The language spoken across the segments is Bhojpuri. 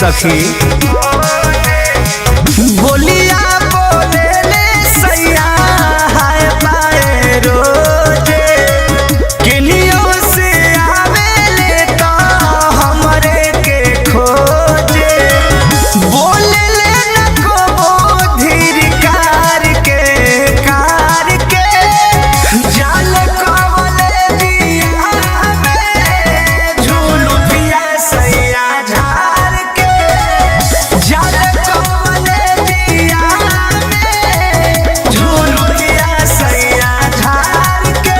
सखी। बोलिया बोले ले सैया हाय पाए रोजे, किलियों से आवे ले तो हमरे के खोजे। बोले ले न को धीर कार के जाल कवले दिया में झूलू पिया सैया झार के। जाल कवले दिया में झूलू पिया सैया झार के।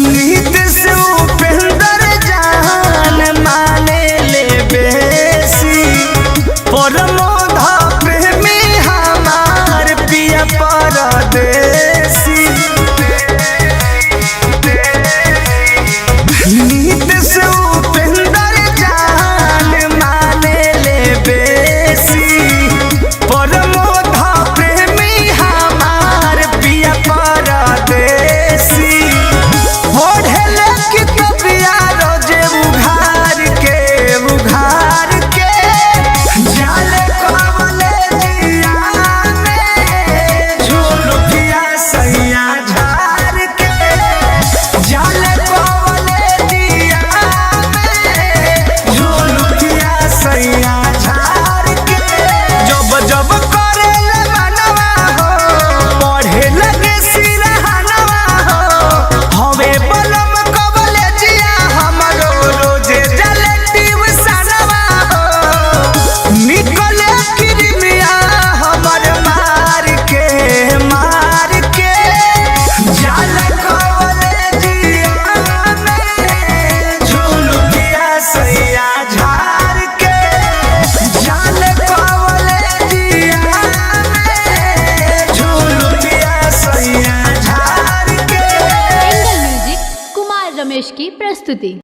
नीत से उपेंद्र जान माने ले बेसी, परमोध प्रेमी हमार पिया परदेसी। नीत से उपेंद्र जान माने ले बेसी, परमोध प्रेमी हमार पिया परदेसी। ओढ़ेले की तबिया रोजे उघार के जाल कवले दिया में झूलू पिया सैया झार के। जाल कवले दिया में झूलू पिया सैया झार के। जब जब करेले मनवा हो, पढ़े लगे सिरहनवा हो, हवे बलम कवले जिया हमरो रोजे जले ट्यूशनवा हो। निकले किरमिया हमर मार के जाल कवले जिया में झूलू पिया सैया झार के। जाल कवले जिया में झूलू पिया सैया झार के। एंगल म्यूजिक कुमार रमेश की प्रस्तुति।